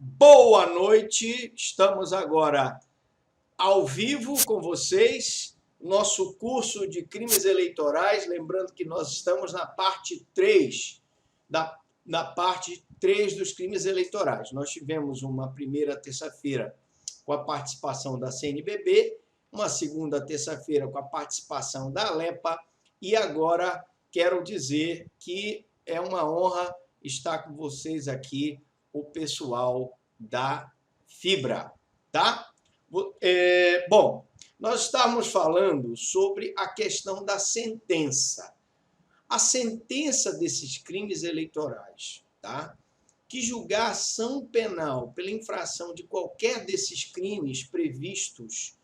Boa noite, estamos agora ao vivo com vocês, nosso curso de crimes eleitorais, lembrando que nós estamos na parte 3, na parte 3 dos crimes eleitorais. Nós tivemos uma primeira terça-feira com a participação da CNBB, uma segunda terça-feira com a participação da Alepa, e agora quero dizer que é uma honra estar com vocês aqui, o pessoal da Fibra, tá? Bom, nós estamos falando sobre a questão da sentença. A sentença desses crimes eleitorais, tá? Que julgar ação penal pela infração de qualquer desses crimes previstos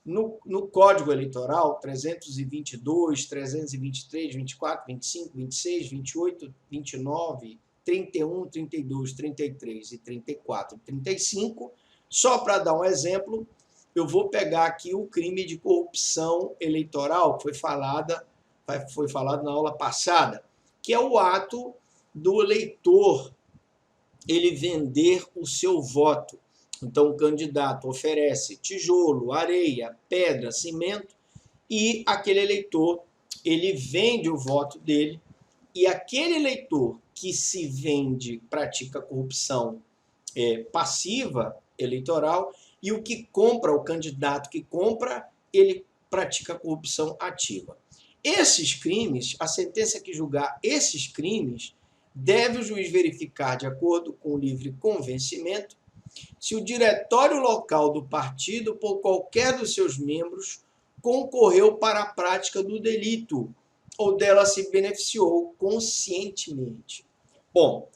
no Código Eleitoral 322, 323, 24, 25, 26, 28, 29, 31, 32, 33 e 34 e 35, só para dar um exemplo, eu vou pegar aqui o crime de corrupção eleitoral, que foi falado na aula passada, que é o ato do eleitor ele vender o seu voto. Então, o candidato oferece tijolo, areia, pedra, cimento, e aquele eleitor ele vende o voto dele, e aquele eleitor que se vende pratica corrupção passiva eleitoral, e o que compra, o candidato que compra, ele pratica corrupção ativa. Esses crimes, a sentença que julgar esses crimes, deve o juiz verificar, de acordo com o livre convencimento, se o diretório local do partido, por qualquer dos seus membros, concorreu para a prática do delito ou dela se beneficiou conscientemente. Bom,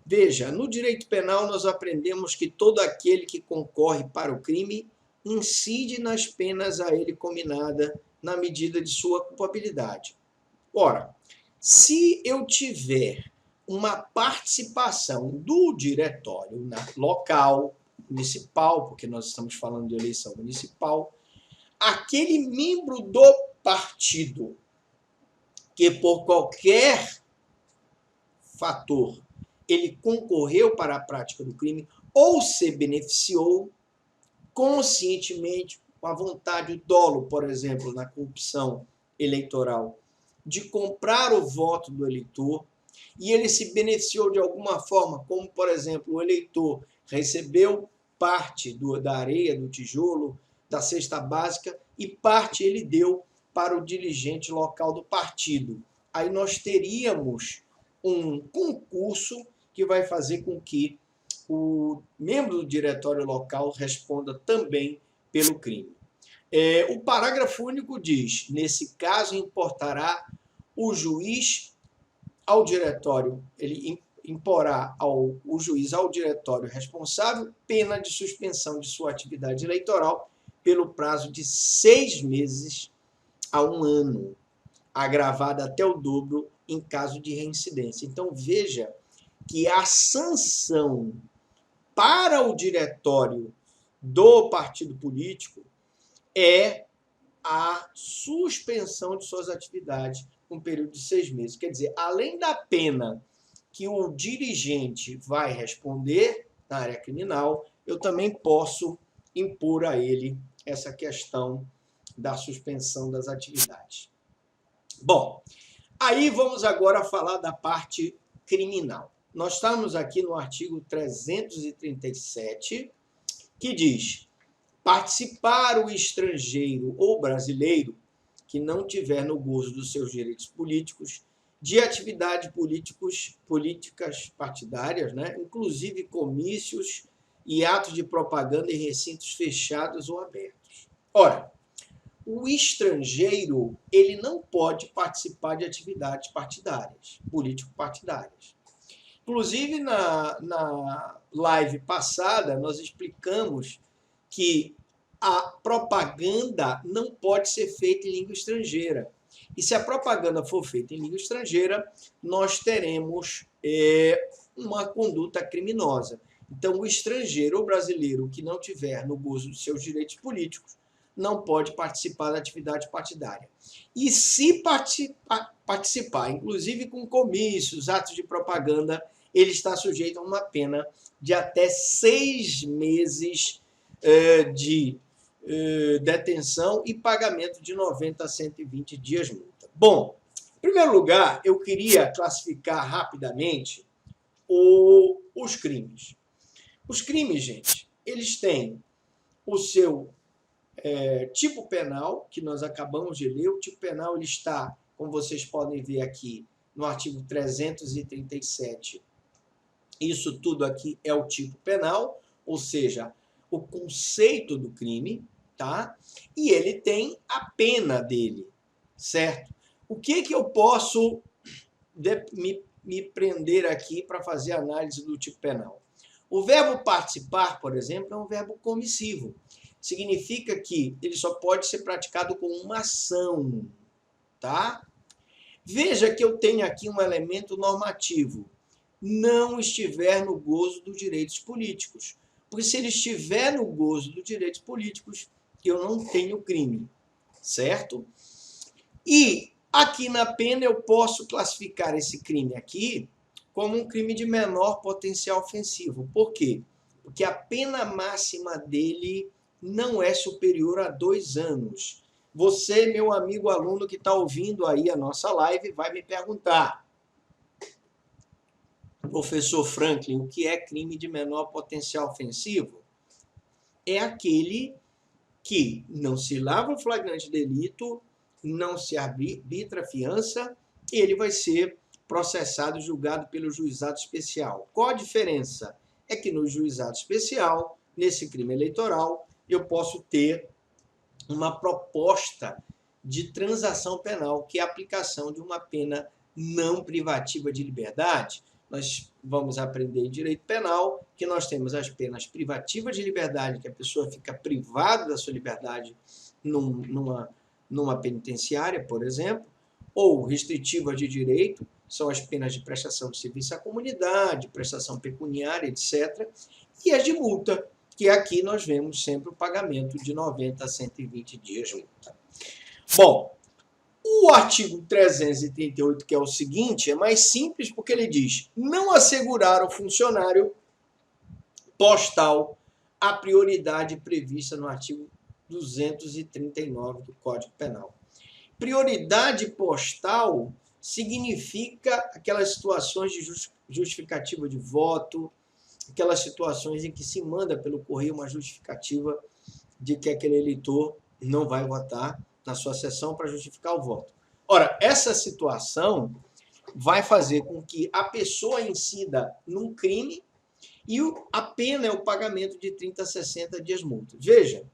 veja, no direito penal nós aprendemos que todo aquele que concorre para o crime incide nas penas a ele cominada na medida de sua culpabilidade. Ora, se eu tiver uma participação do diretório local, municipal, porque nós estamos falando de eleição municipal, aquele membro do partido que por qualquer fator ele concorreu para a prática do crime ou se beneficiou conscientemente, com a vontade, o dolo, por exemplo, na corrupção eleitoral, de comprar o voto do eleitor, e ele se beneficiou de alguma forma, como, por exemplo, o eleitor recebeu parte da areia, do tijolo, da cesta básica, e parte ele deu para o dirigente local do partido. Aí nós teríamos um concurso que vai fazer com que o membro do diretório local responda também pelo crime. O parágrafo único diz, nesse caso importará o juiz ao diretório, ele imporá o juiz ao diretório responsável pena de suspensão de sua atividade eleitoral pelo prazo de 6 meses a 1 ano, agravada até o dobro em caso de reincidência. Então, veja que a sanção para o diretório do partido político é a suspensão de suas atividades com um período de 6 meses. Quer dizer, além da pena que o dirigente vai responder na área criminal, eu também posso impor a ele essa questão da suspensão das atividades. Bom, aí vamos agora falar da parte criminal. Nós estamos aqui no artigo 337, que diz: participar o estrangeiro ou brasileiro que não tiver no gozo dos seus direitos políticos de atividades políticas partidárias, né? Inclusive comícios e atos de propaganda em recintos fechados ou abertos. Ora, o estrangeiro ele não pode participar de atividades partidárias, político-partidárias. Inclusive, na live passada, nós explicamos que a propaganda não pode ser feita em língua estrangeira. E se a propaganda for feita em língua estrangeira, nós teremos uma conduta criminosa. Então, o estrangeiro ou brasileiro que não tiver no gozo dos seus direitos políticos não pode participar da atividade partidária. E se participar, inclusive com comícios, atos de propaganda, ele está sujeito a uma pena de até 6 meses de detenção e pagamento de 90 a 120 dias multa. Bom, em primeiro lugar, eu queria classificar rapidamente os crimes. Os crimes, gente, eles têm o seu tipo penal, que nós acabamos de ler. O tipo penal ele está, como vocês podem ver aqui, no artigo 337. Isso tudo aqui é o tipo penal, ou seja, o conceito do crime, tá? E ele tem a pena dele, certo? O que eu posso me prender aqui para fazer análise do tipo penal? O verbo participar, por exemplo, é um verbo comissivo. Significa que ele só pode ser praticado com uma ação, tá? Veja que eu tenho aqui um elemento normativo. Não estiver no gozo dos direitos políticos. Porque se ele estiver no gozo dos direitos políticos, eu não tenho crime, certo? E aqui na pena eu posso classificar esse crime aqui como um crime de menor potencial ofensivo. Por quê? Porque a pena máxima dele não é superior a 2 anos. Você, meu amigo aluno que está ouvindo aí a nossa live, vai me perguntar: professor Franklin, o que é crime de menor potencial ofensivo? É aquele que não se lava o flagrante delito, não se arbitra fiança, e ele vai ser processado e julgado pelo juizado especial. Qual a diferença? É que no juizado especial, nesse crime eleitoral, eu posso ter uma proposta de transação penal, que é a aplicação de uma pena não privativa de liberdade. Nós vamos aprender em direito penal que nós temos as penas privativas de liberdade, que a pessoa fica privada da sua liberdade numa penitenciária, por exemplo, ou restritivas de direito, são as penas de prestação de serviço à comunidade, prestação pecuniária, etc., e as de multa, que aqui nós vemos sempre o pagamento de 90 a 120 dias de multa. Bom, o artigo 338, que é o seguinte, é mais simples porque ele diz: não assegurar ao funcionário postal a prioridade prevista no artigo 239 do Código Penal. Prioridade postal significa aquelas situações de justificativa de voto, aquelas situações em que se manda pelo correio uma justificativa de que aquele eleitor não vai votar na sua sessão para justificar o voto. Ora, essa situação vai fazer com que a pessoa incida num crime e a pena é o pagamento de 30 a 60 dias multa. Veja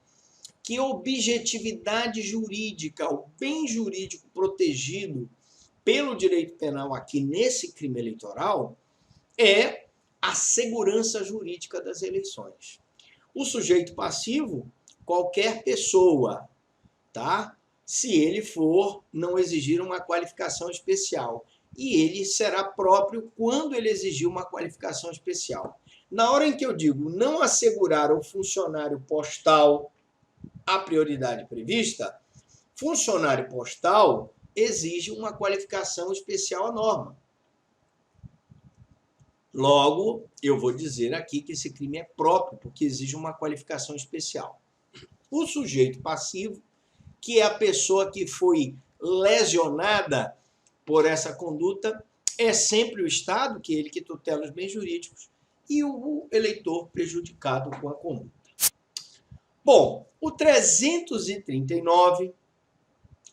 que objetividade jurídica, o bem jurídico protegido pelo direito penal aqui nesse crime eleitoral é a segurança jurídica das eleições. O sujeito passivo, qualquer pessoa, tá? Se ele for não exigir uma qualificação especial. E ele será próprio quando ele exigir uma qualificação especial. Na hora em que eu digo não assegurar ao funcionário postal a prioridade prevista, funcionário postal exige uma qualificação especial à norma. Logo, eu vou dizer aqui que esse crime é próprio, porque exige uma qualificação especial. O sujeito passivo, que é a pessoa que foi lesionada por essa conduta, é sempre o Estado, que é ele que tutela os bens jurídicos, e o eleitor prejudicado com a conduta. Bom, o 339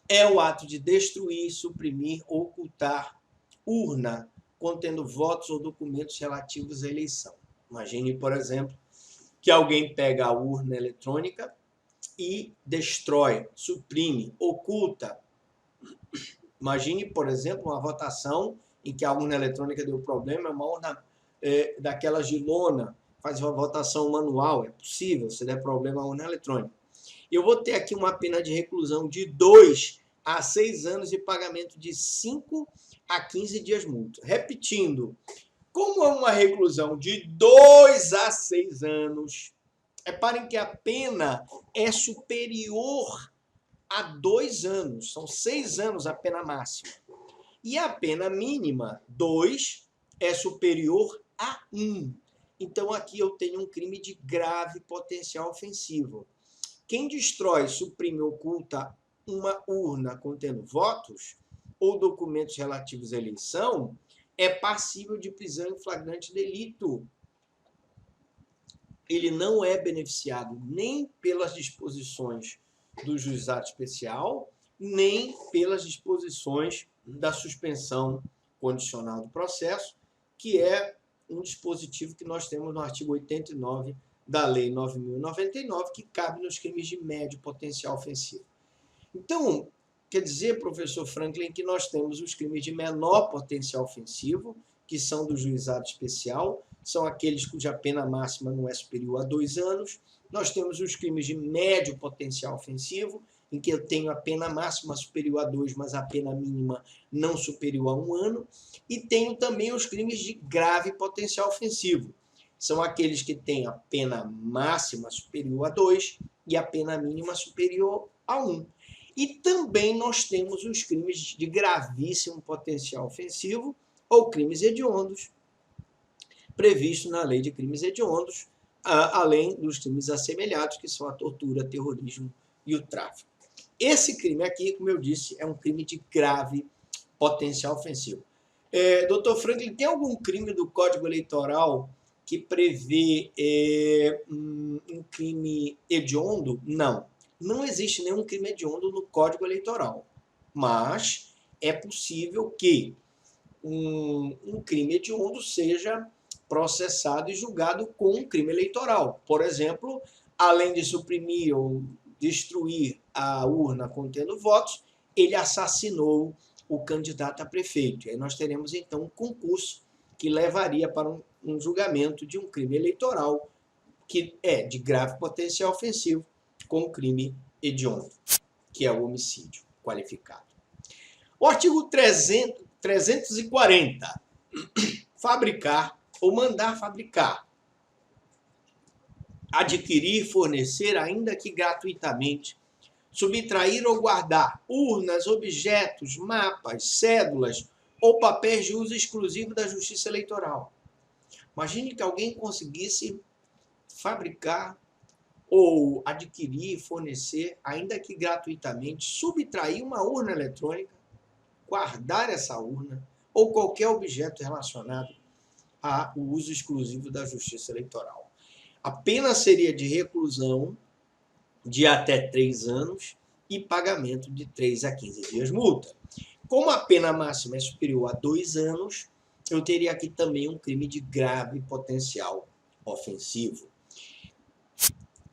é o ato de destruir, suprimir, ocultar urna contendo votos ou documentos relativos à eleição. Imagine, por exemplo, que alguém pega a urna eletrônica e destrói, suprime, oculta. Imagine, por exemplo, uma votação em que a urna eletrônica deu problema, uma urna daquelas de lona, faz uma votação manual, é possível, se der problema a urna eletrônica. Eu vou ter aqui uma pena de reclusão de 2 a 6 anos e pagamento de 5 a 15 dias multa. Repetindo, como é uma reclusão de 2 a 6 anos, reparem que a pena é superior a 2 anos, são 6 anos a pena máxima. E a pena mínima, 2, é superior a 1. Então, aqui eu tenho um crime de grave potencial ofensivo. Quem destrói, suprime ou oculta uma urna contendo votos ou documentos relativos à eleição é passível de prisão em flagrante delito. Ele não é beneficiado nem pelas disposições do juizado especial, nem pelas disposições da suspensão condicional do processo, que é um dispositivo que nós temos no artigo 89 da Lei 9.099, que cabe nos crimes de médio potencial ofensivo. Então, quer dizer, professor Franklin, que nós temos os crimes de menor potencial ofensivo, que são do juizado especial, são aqueles cuja pena máxima não é superior a 2 anos. Nós temos os crimes de médio potencial ofensivo, em que eu tenho a pena máxima superior a 2, mas a pena mínima não superior a 1 ano. E tenho também os crimes de grave potencial ofensivo. São aqueles que têm a pena máxima superior a 2 e a pena mínima superior a 1. E também nós temos os crimes de gravíssimo potencial ofensivo ou crimes hediondos, previsto na Lei de Crimes Hediondos, além dos crimes assemelhados, que são a tortura, terrorismo e o tráfico. Esse crime aqui, como eu disse, é um crime de grave potencial ofensivo. Doutor Franklin, tem algum crime do Código Eleitoral que prevê um crime hediondo? Não. Não existe nenhum crime hediondo no Código Eleitoral, mas é possível que um crime hediondo seja processado e julgado com um crime eleitoral. Por exemplo, além de suprimir ou destruir a urna contendo votos, ele assassinou o candidato a prefeito. E aí nós teremos, então, um concurso que levaria para um julgamento de um crime eleitoral que é de grave potencial ofensivo com crime hediondo, que é o homicídio qualificado. O artigo 340, fabricar ou mandar fabricar, adquirir, fornecer, ainda que gratuitamente, subtrair ou guardar urnas, objetos, mapas, cédulas ou papéis de uso exclusivo da Justiça Eleitoral. Imagine que alguém conseguisse fabricar ou adquirir, fornecer, ainda que gratuitamente, subtrair uma urna eletrônica, guardar essa urna ou qualquer objeto relacionado ao uso exclusivo da Justiça Eleitoral. A pena seria de reclusão de até 3 anos e pagamento de 3 a 15 dias multa. Como a pena máxima é superior a 2 anos, eu teria aqui também um crime de grave potencial ofensivo.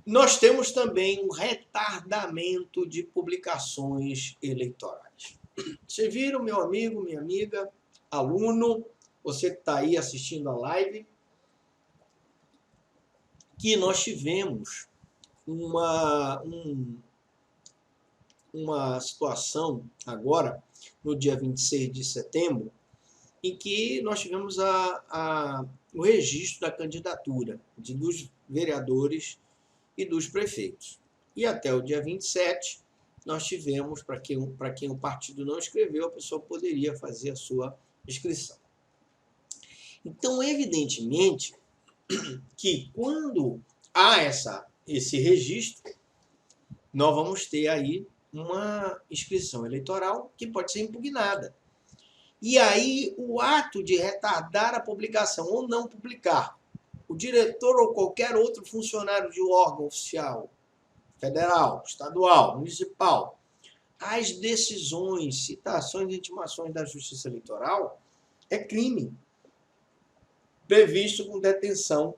Nós temos também um retardamento de publicações eleitorais. Vocês viram, meu amigo, minha amiga, aluno, você que está aí assistindo a live, que nós tivemos uma situação agora, no dia 26 de setembro, em que nós tivemos o registro da candidatura dos vereadores e dos prefeitos. E até o dia 27, nós tivemos, para quem o partido não escreveu, a pessoa poderia fazer a sua inscrição. Então, evidentemente, que quando há esse registro, nós vamos ter aí uma inscrição eleitoral que pode ser impugnada. E aí, o ato de retardar a publicação ou não publicar, o diretor ou qualquer outro funcionário de um órgão oficial, federal, estadual, municipal, as decisões, citações e intimações da Justiça Eleitoral é crime, previsto com detenção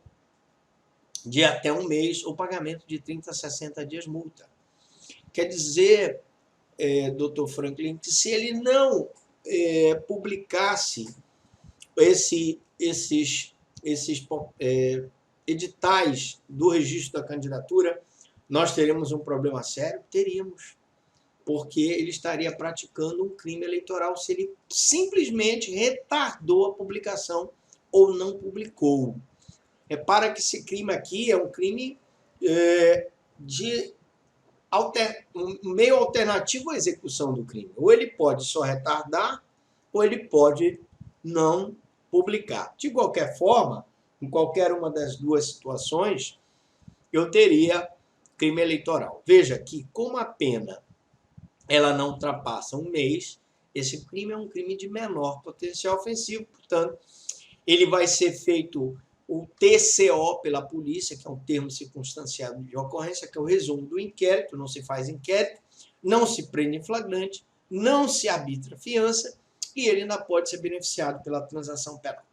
de até 1 mês ou pagamento de 30 a 60 dias multa. Quer dizer, doutor Franklin, que se ele não publicasse esses editais do registro da candidatura, nós teríamos um problema sério? Teríamos, porque ele estaria praticando um crime eleitoral se ele simplesmente retardou a publicação ou não publicou. Repara que esse crime aqui é um crime de um meio alternativo à execução do crime. Ou ele pode só retardar, ou ele pode não publicar. De qualquer forma, em qualquer uma das duas situações, eu teria crime eleitoral. Veja que, como a pena ela não ultrapassa 1 mês, esse crime é um crime de menor potencial ofensivo, portanto, ele vai ser feito o TCO pela polícia, que é um termo circunstanciado de ocorrência, que é o resumo do inquérito, não se faz inquérito, não se prende em flagrante, não se arbitra fiança e ele ainda pode ser beneficiado pela transação penal.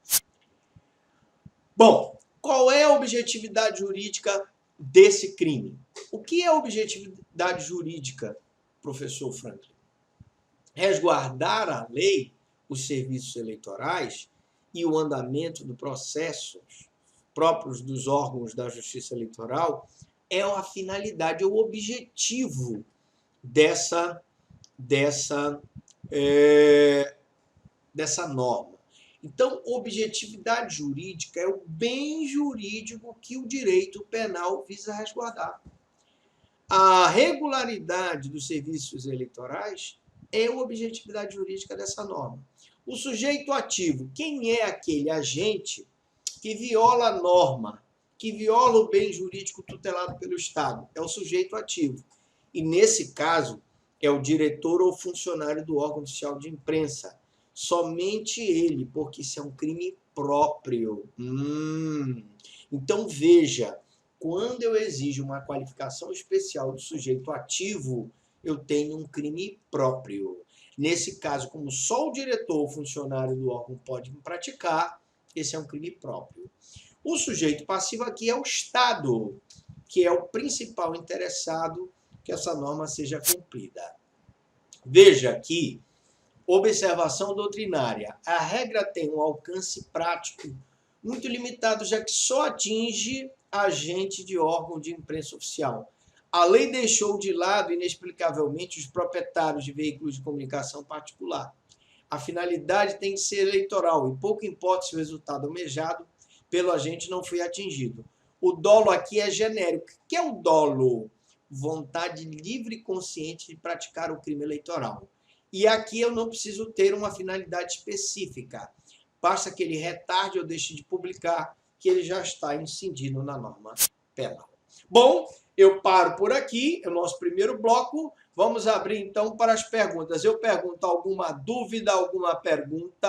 Bom, qual é a objetividade jurídica desse crime? O que é objetividade jurídica, professor Franklin? Resguardar a lei, os serviços eleitorais e o andamento do processo próprios dos órgãos da Justiça Eleitoral é a finalidade, é o objetivo dessa norma. Então, objetividade jurídica é o bem jurídico que o direito penal visa resguardar. A regularidade dos serviços eleitorais é a objetividade jurídica dessa norma. O sujeito ativo, quem é aquele agente que viola a norma, que viola o bem jurídico tutelado pelo Estado? É o sujeito ativo. E, nesse caso, é o diretor ou funcionário do órgão oficial de imprensa. Somente ele, porque isso é um crime próprio. Então, veja, quando eu exijo uma qualificação especial do sujeito ativo, eu tenho um crime próprio. Nesse caso, como só o diretor ou funcionário do órgão pode praticar, esse é um crime próprio. O sujeito passivo aqui é o Estado, que é o principal interessado que essa norma seja cumprida. Veja aqui, observação doutrinária. A regra tem um alcance prático muito limitado, já que só atinge agente de órgão de imprensa oficial. A lei deixou de lado, inexplicavelmente, os proprietários de veículos de comunicação particular. A finalidade tem que ser eleitoral e pouco importa se o resultado almejado pelo agente não foi atingido. O dolo aqui é genérico. O que é o dolo? Vontade livre e consciente de praticar o crime eleitoral. E aqui eu não preciso ter uma finalidade específica. Basta que ele retarde ou deixe de publicar, que ele já está incidindo na norma penal. Bom, eu paro por aqui, é o nosso primeiro bloco. Vamos abrir, então, para as perguntas. Eu pergunto alguma dúvida, alguma pergunta?